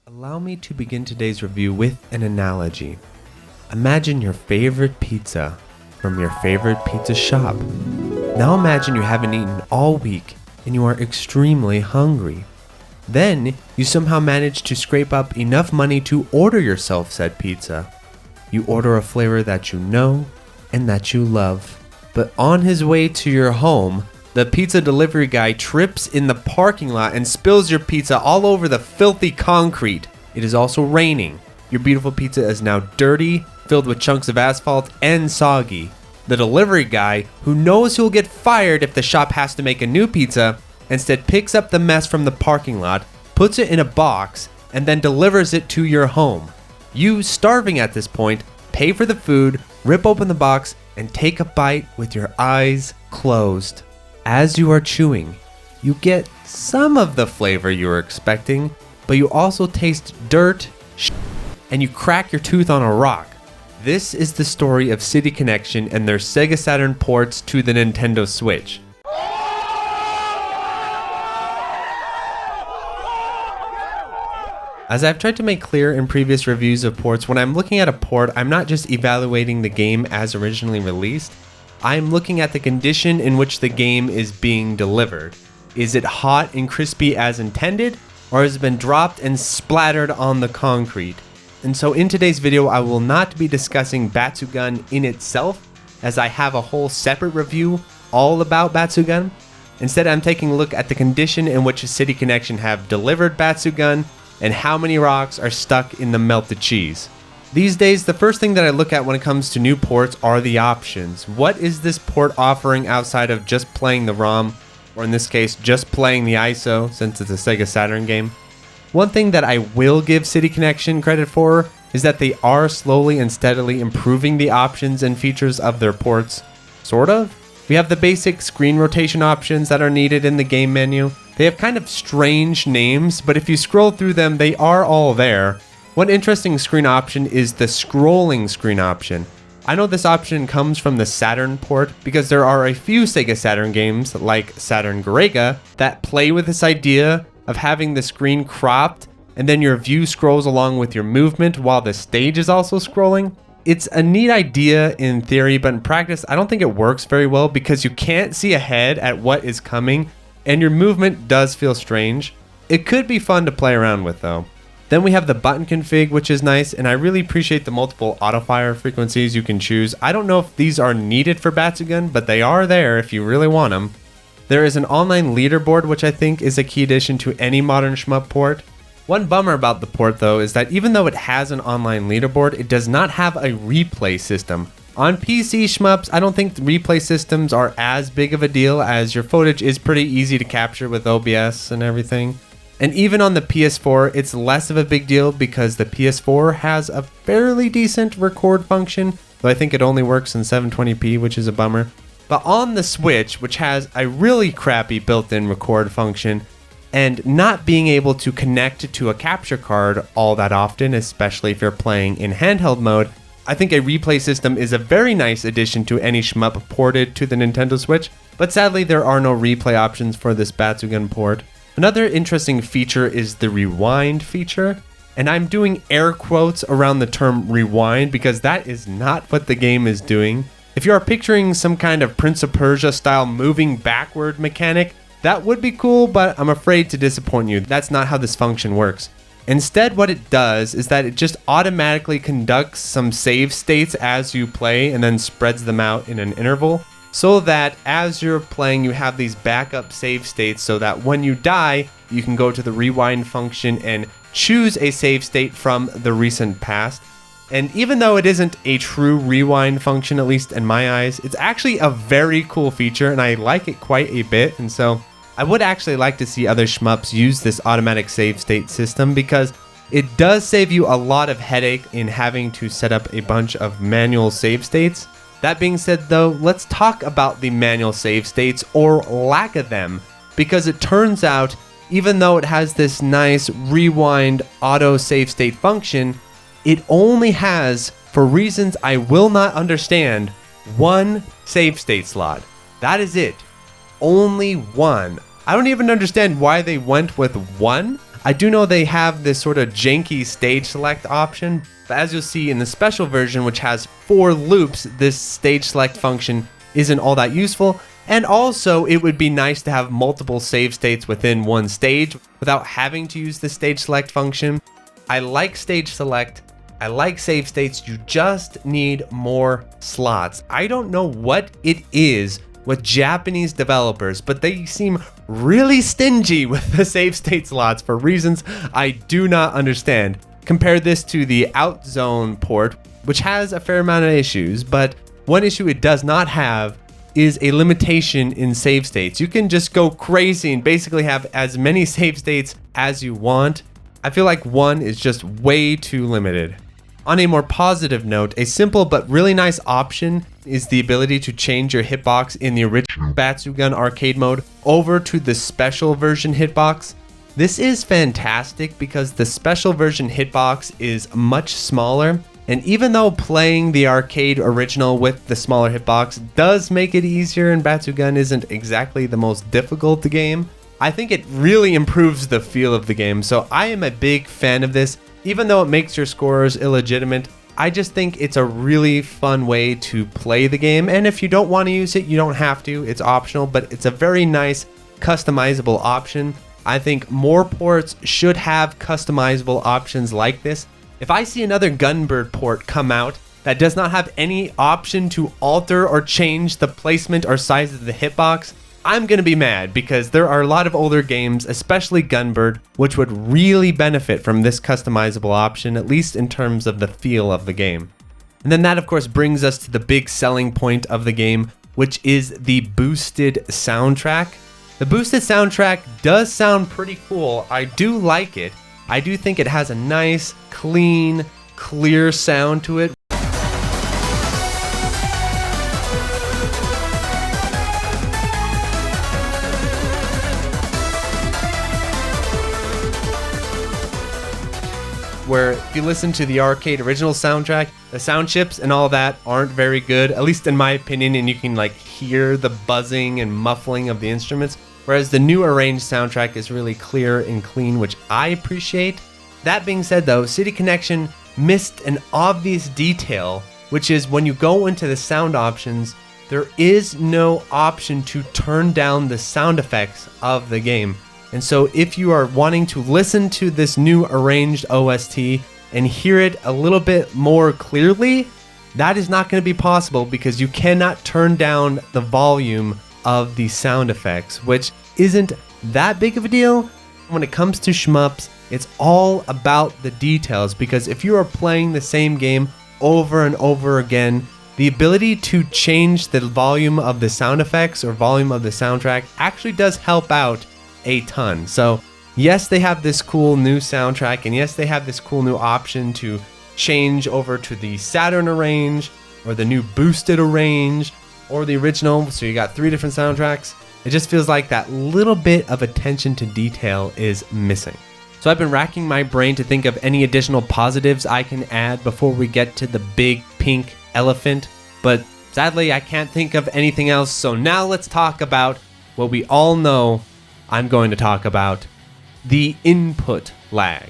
Allow me to begin today's review with an analogy. Imagine your favorite pizza from your favorite pizza shop. Now imagine you haven't eaten all week and you are extremely hungry. Then you somehow manage to scrape up enough money to order yourself said pizza. You order a flavor that you know and that you love. But on his way to your home, the pizza delivery guy trips in the parking lot and spills your pizza all over the filthy concrete. It is also raining. Your beautiful pizza is now dirty, filled with chunks of asphalt, and soggy. The delivery guy, who knows he'll get fired if the shop has to make a new pizza, instead picks up the mess from the parking lot, puts it in a box, and then delivers it to your home. You, starving at this point, pay for the food, rip open the box, and take a bite with your eyes closed. As you are chewing, you get some of the flavor you were expecting, but you also taste dirt, and you crack your tooth on a rock. This is the story of City Connection and their Sega Saturn ports to the Nintendo Switch. As I've tried to make clear in previous reviews of ports, when I'm looking at a port, I'm not just evaluating the game as originally released. I'm looking at the condition in which the game is being delivered. Is it hot and crispy as intended, or has it been dropped and splattered on the concrete? And so in today's video, I will not be discussing BATSUGUN in itself, as I have a whole separate review all about BATSUGUN. Instead, I'm taking a look at the condition in which City Connection have delivered BATSUGUN, and how many rocks are stuck in the melted cheese. These days, the first thing that I look at when it comes to new ports are the options. What is this port offering outside of just playing the ROM, or in this case, just playing the ISO since it's a Sega Saturn game? One thing that I will give City Connection credit for is that they are slowly and steadily improving the options and features of their ports. Sort of. We have the basic screen rotation options that are needed in the game menu. They have kind of strange names, but if you scroll through them, they are all there. One interesting screen option is the scrolling screen option. I know this option comes from the Saturn port because there are a few Sega Saturn games, like Saturn Saga, that play with this idea of having the screen cropped and then your view scrolls along with your movement while the stage is also scrolling. It's a neat idea in theory, but in practice, I don't think it works very well because you can't see ahead at what is coming and your movement does feel strange. It could be fun to play around with though. Then we have the button config, which is nice, and I really appreciate the multiple auto-fire frequencies you can choose. I don't know if these are needed for BATSUGUN, but they are there if you really want them. There is an online leaderboard, which I think is a key addition to any modern shmup port. One bummer about the port though is that even though it has an online leaderboard, it does not have a replay system. On PC shmups, I don't think the replay systems are as big of a deal as your footage is pretty easy to capture with OBS and everything. And even on the PS4, it's less of a big deal because the PS4 has a fairly decent record function, though I think it only works in 720p, which is a bummer. But on the Switch, which has a really crappy built-in record function, and not being able to connect to a capture card all that often, especially if you're playing in handheld mode, I think a replay system is a very nice addition to any shmup ported to the Nintendo Switch, but sadly there are no replay options for this BATSUGUN port. Another interesting feature is the rewind feature, and I'm doing air quotes around the term rewind because that is not what the game is doing. If you are picturing some kind of Prince of Persia style moving backward mechanic, that would be cool, but I'm afraid to disappoint you. That's not how this function works. Instead, what it does is that it just automatically conducts some save states as you play and then spreads them out in an interval, so that as you're playing, you have these backup save states so that when you die, you can go to the rewind function and choose a save state from the recent past. And even though it isn't a true rewind function, at least in my eyes, it's actually a very cool feature and I like it quite a bit. And so I would actually like to see other shmups use this automatic save state system because it does save you a lot of headache in having to set up a bunch of manual save states. That being said though, let's talk about the manual save states or lack of them, because it turns out even though it has this nice rewind auto save state function, it only has, for reasons I will not understand, one save state slot. That is it. Only one. I don't even understand why they went with one. I do know they have this sort of janky stage select option, but as you'll see in the special version, which has 4 loops, this stage select function isn't all that useful. And also, it would be nice to have multiple save states within one stage without having to use the stage select function. I like stage select. I like save states. You just need more slots. I don't know what it is with Japanese developers, but they seem really stingy with the save state slots for reasons I do not understand. Compare this to the Outzone port, which has a fair amount of issues, but one issue it does not have is a limitation in save states. You can just go crazy and basically have as many save states as you want. I feel like 1 is just way too limited. On a more positive note, a simple but really nice option is the ability to change your hitbox in the original BATSUGUN arcade mode over to the special version hitbox. This is fantastic because the special version hitbox is much smaller, and even though playing the arcade original with the smaller hitbox does make it easier and BATSUGUN isn't exactly the most difficult game, I think it really improves the feel of the game. So I am a big fan of this. Even though it makes your scores illegitimate, I just think it's a really fun way to play the game. And if you don't want to use it, you don't have to. It's optional, but it's a very nice customizable option. I think more ports should have customizable options like this. If I see another Gunbird port come out that does not have any option to alter or change the placement or size of the hitbox, I'm going to be mad, because there are a lot of older games, especially Gunbird, which would really benefit from this customizable option, at least in terms of the feel of the game. And then that, of course, brings us to the big selling point of the game, which is the boosted soundtrack. The boosted soundtrack does sound pretty cool. I do like it. I do think it has a nice, clean, clear sound to it. Where if you listen to the arcade original soundtrack, the sound chips and all that aren't very good, at least in my opinion, and you can like hear the buzzing and muffling of the instruments, whereas the new arranged soundtrack is really clear and clean, which I appreciate. That being said though, City Connection missed an obvious detail, which is when you go into the sound options, there is no option to turn down the sound effects of the game. And so if you are wanting to listen to this new arranged OST and hear it a little bit more clearly, that is not going to be possible because you cannot turn down the volume of the sound effects, which isn't that big of a deal. When it comes to shmups, it's all about the details, because if you are playing the same game over and over again, the ability to change the volume of the sound effects or volume of the soundtrack actually does help out a ton. So yes, they have this cool new soundtrack, and yes, they have this cool new option to change over to the Saturn arrange or the new boosted arrange or the original. So you got 3 different soundtracks. It just feels like that little bit of attention to detail is missing. So I've been racking my brain to think of any additional positives I can add before we get to the big pink elephant, but sadly I can't think of anything else. So now let's talk about what we all know I'm going to talk about: the input lag.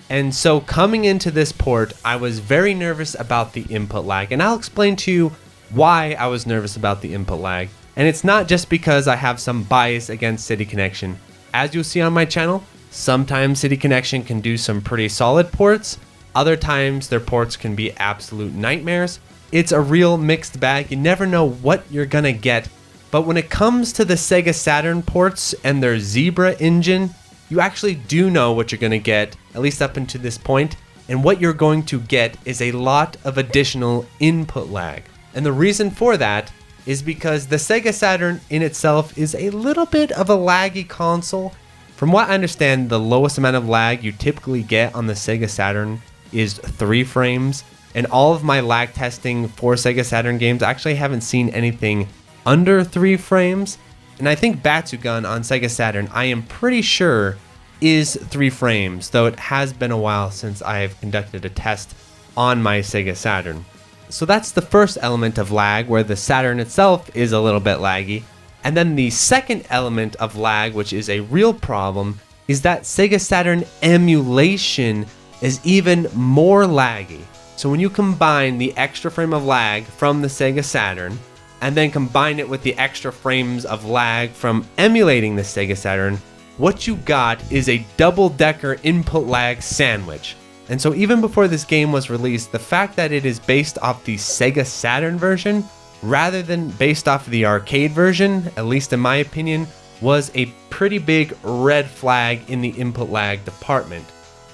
And so coming into this port, I was very nervous about the input lag, and I'll explain to you why I was nervous about the input lag. And it's not just because I have some bias against City Connection. As you'll see on my channel, sometimes City Connection can do some pretty solid ports. Other times their ports can be absolute nightmares. It's a real mixed bag. You never know what you're gonna get. But when it comes to the Sega Saturn ports and their Zebra engine, you actually do know what you're going to get, at least up until this point. And what you're going to get is a lot of additional input lag. And the reason for that is because the Sega Saturn in itself is a little bit of a laggy console. From what I understand, the lowest amount of lag you typically get on the Sega Saturn is 3 frames. And all of my lag testing for Sega Saturn games, I actually haven't seen anything under 3 frames, and I think BATSUGUN on Sega Saturn, I am pretty sure, is 3 frames, though it has been a while since I have conducted a test on my Sega Saturn. So that's the first element of lag, where the Saturn itself is a little bit laggy. And then the second element of lag, which is a real problem, is that Sega Saturn emulation is even more laggy. So when you combine the extra frame of lag from the Sega Saturn, and then combine it with the extra frames of lag from emulating the Sega Saturn, what you got is a double-decker input lag sandwich. And so even before this game was released, the fact that it is based off the Sega Saturn version, rather than based off of the arcade version, at least in my opinion, was a pretty big red flag in the input lag department.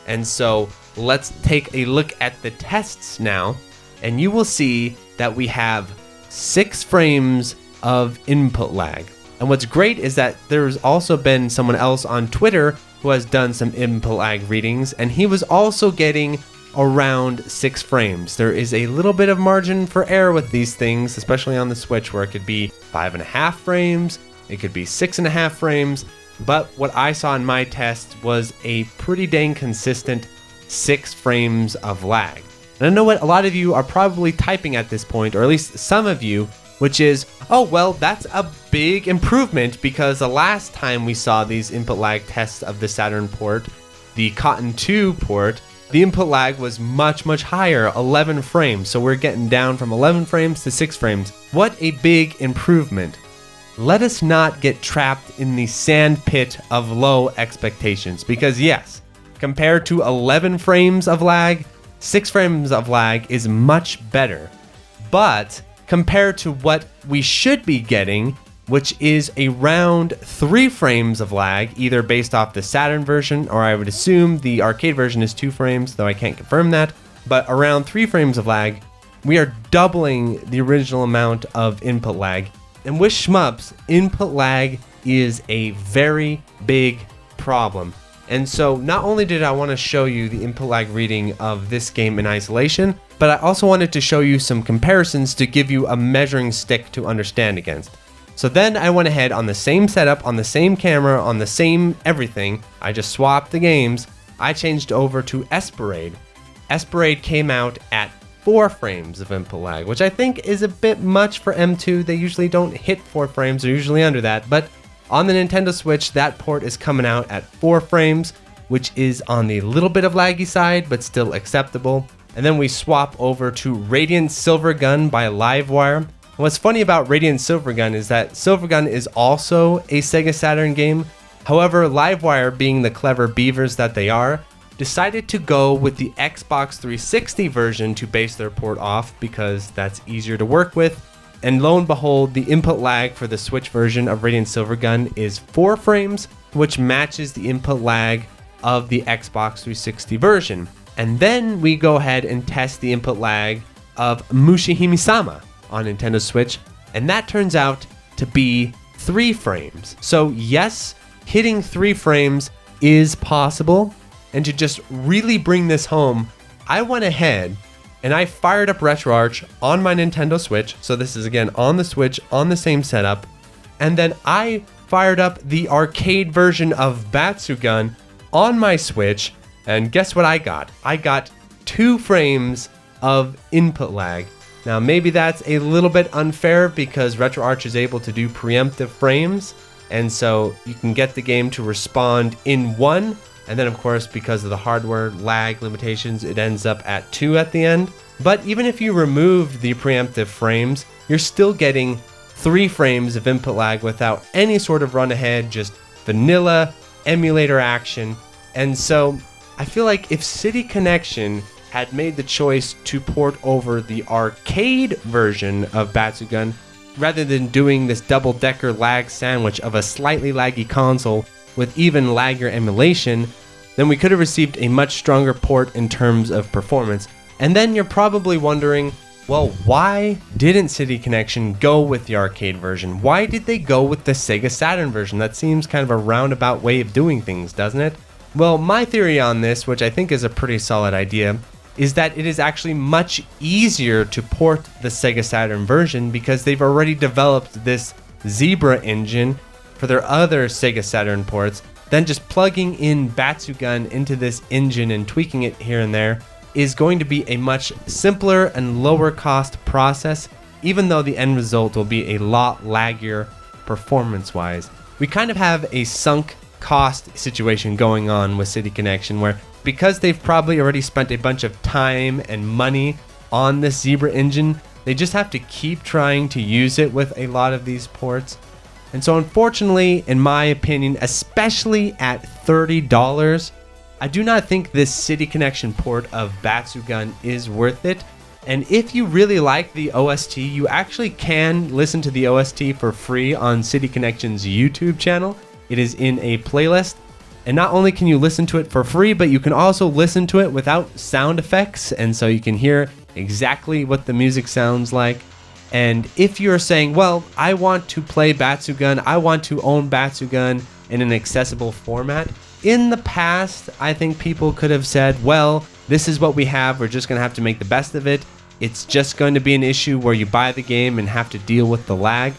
And so let's take a look at the tests now, and you will see that we have 6 frames of input lag. And what's great is that there's also been someone else on Twitter who has done some input lag readings, and he was also getting around 6 frames. There is a little bit of margin for error with these things, especially on the Switch, where it could be 5.5 frames, it could be 6.5 frames, but what I saw in my test was a pretty dang consistent 6 frames of lag. And I know what a lot of you are probably typing at this point, or at least some of you, which is, oh well, that's a big improvement, because the last time we saw these input lag tests of the Saturn port, the Cotton 2 port, the input lag was much higher, 11 frames. So we're getting down from 11 frames to 6 frames. What a big improvement. Let us not get trapped in the sand pit of low expectations, because yes, compared to 11 frames of lag, 6 frames of lag is much better. But compared to what we should be getting, which is around 3 frames of lag, either based off the Saturn version, or I would assume the arcade version is 2 frames, though I can't confirm that, but around 3 frames of lag, we are doubling the original amount of input lag. And with shmups, input lag is a very big problem. And so not only did I want to show you the input lag reading of this game in isolation, but I also wanted to show you some comparisons to give you a measuring stick to understand against. So then I went ahead on the same setup, on the same camera, on the same everything. I just swapped the games. I changed over to Esperade. Esperade came out at 4 frames of input lag, which I think is a bit much for M2. They usually don't hit 4 frames, they're usually under that, but on the Nintendo Switch, that port is coming out at 4 frames, which is on the little bit of laggy side, but still acceptable. And then we swap over to Radiant Silvergun by Livewire. And what's funny about Radiant Silvergun is that Silvergun is also a Sega Saturn game. However, Livewire, being the clever beavers that they are, decided to go with the Xbox 360 version to base their port off, because that's easier to work with. And lo and behold, the input lag for the Switch version of Radiant Silvergun is 4 frames, which matches the input lag of the Xbox 360 version. And then we go ahead and test the input lag of Mushihime-sama on Nintendo Switch, and that turns out to be 3 frames. So yes, hitting 3 frames is possible. And to just really bring this home, I went ahead and I fired up RetroArch on my Nintendo Switch. So this is again on the Switch, on the same setup. And then I fired up the arcade version of BATSUGUN on my Switch. And guess what I got? I got 2 frames of input lag. Now maybe that's a little bit unfair, because RetroArch is able to do preemptive frames. And so you can get the game to respond in 1. And then of course, because of the hardware lag limitations, it ends up at 2 at the end. But even if you removed the preemptive frames, you're still getting 3 frames of input lag without any sort of run ahead, just vanilla emulator action. And so I feel like if City Connection had made the choice to port over the arcade version of BATSUGUN, rather than doing this double-decker lag sandwich of a slightly laggy console with even laggier emulation, then we could have received a much stronger port in terms of performance. And then you're probably wondering, well, why didn't City Connection go with the arcade version? Why did they go with the Sega Saturn version? That seems kind of a roundabout way of doing things, doesn't it? Well, my theory on this, which I think is a pretty solid idea, is that it is actually much easier to port the Sega Saturn version, because they've already developed this Zebra engine for their other Sega Saturn ports. Then just plugging in BATSUGUN into this engine and tweaking it here and there is going to be a much simpler and lower cost process, even though the end result will be a lot laggier performance wise. We kind of have a sunk cost situation going on with City Connection, where because they've probably already spent a bunch of time and money on this Zebra engine, they just have to keep trying to use it with a lot of these ports. And so unfortunately, in my opinion, especially at $30, I do not think this City Connection port of BATSUGUN is worth it. And if you really like the OST, you actually can listen to the OST for free on City Connection's YouTube channel. It is in a playlist. And not only can you listen to it for free, but you can also listen to it without sound effects. And so you can hear exactly what the music sounds like. And if you're saying, well, I want to play BATSUGUN, I want to own BATSUGUN in an accessible format. In the past, I think people could have said, well, this is what we have. We're just going to have to make the best of it. It's just going to be an issue where you buy the game and have to deal with the lag.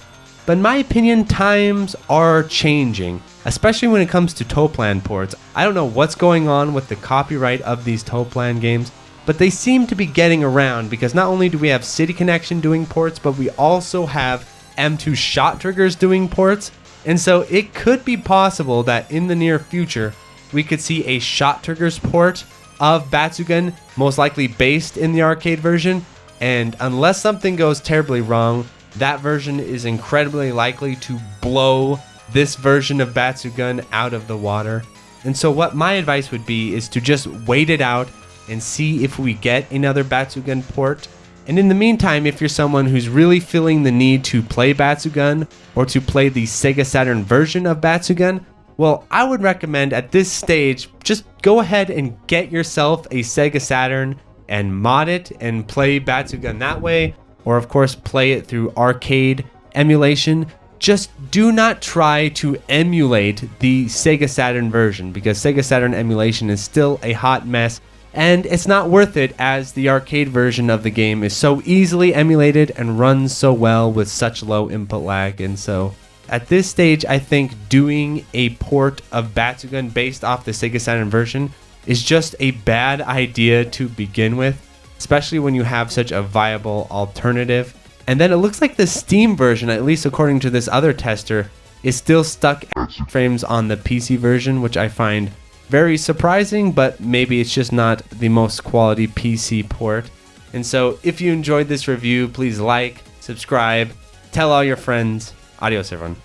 But in my opinion, times are changing, especially when it comes to toe plan ports. I don't know what's going on with the copyright of these toe plan games, but they seem to be getting around, because not only do we have City Connection doing ports, but we also have M2 Shot Triggers doing ports. And so it could be possible that in the near future, we could see a Shot Triggers port of BATSUGUN, most likely based in the arcade version. And unless something goes terribly wrong, that version is incredibly likely to blow this version of BATSUGUN out of the water. And so what my advice would be is to just wait it out and see if we get another BATSUGUN port. And in the meantime, if you're someone who's really feeling the need to play BATSUGUN or to play the Sega Saturn version of BATSUGUN, well, I would recommend at this stage, just go ahead and get yourself a Sega Saturn and mod it and play BATSUGUN that way. Or of course, play it through arcade emulation. Just do not try to emulate the Sega Saturn version, because Sega Saturn emulation is still a hot mess. And it's not worth it, as the arcade version of the game is so easily emulated and runs so well with such low input lag. And so at this stage, I think doing a port of BATSUGUN based off the Sega Saturn version is just a bad idea to begin with, especially when you have such a viable alternative. And then it looks like the Steam version, at least according to this other tester, is still stuck at frames on the PC version, which I find very surprising, but maybe it's just not the most quality PC port. And so if you enjoyed this review, please like, subscribe, tell all your friends. Adios, everyone.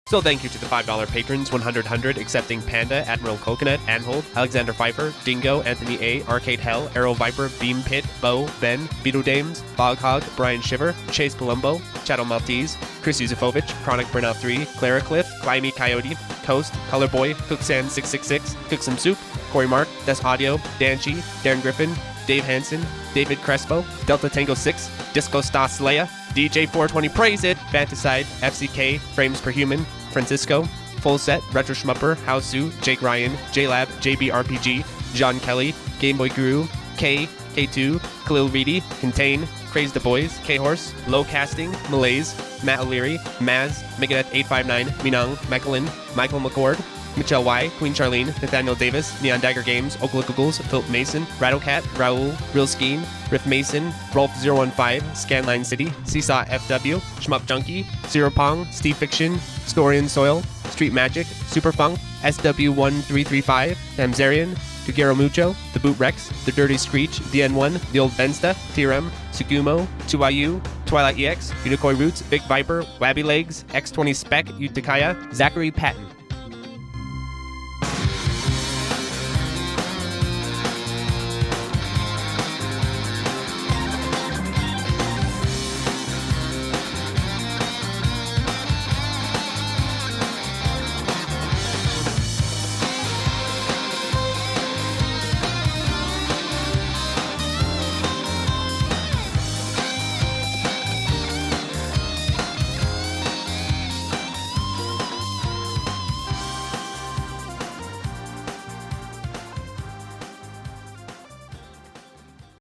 So thank you to the $5 patrons, 100, accepting Panda, Admiral Coconut, Anhold, Alexander Pfeiffer, Dingo, Anthony A, Arcade Hell, Arrow Viper, Beam Pit, Bo, Ben, Beetle Dames, Bog Hog, Brian Shiver, Chase Palumbo, Chattel Maltese, Chris Yusufovich, Chronic Burnout 3, Clara Cliff, Climby Coyote, Toast, Color Boy, Cooksand 666, Cook Some Soup, Corey Mark, Des Audio, Dan Chi, Darren Griffin, Dave Hansen, David Crespo, Delta Tango 6, Disco Stas Leia, DJ 420 Praise It, Fantaside, FCK, Frames Per Human, Francisco, Full Set, Retro Shmupper, Hausu, Jake Ryan, JLab, JBRPG, John Kelly, Game Boy Guru, K, K2, Khalil Reedy, Contain, Craze the Boys, K-Horse, Low Casting, Malaise, Matt O'Leary, Maz, Megadeth 859, Minang, Macklin, Michael McCord, Michelle Y, Queen Charlene, Nathaniel Davis, Neon Dagger Games, Oakla Googles, Philip Mason, Rattlecat, Raul, Real Scheme, Riff Mason, Rolf015, Scanline City, Seesaw FW, Shmup Junkie, Zero Pong, Steve Fiction, Story and Soil, Street Magic, Superfunk, SW1335, Tamzarian, Tugero Mucho, The Boot Rex, The Dirty Screech, DN1, The Old Vensta, TRM, Sugumo, 2IU, Twilight EX, Unikoi Roots, Big Viper, Wabby Legs, X20 Spec, Utakaya, Zachary Patton.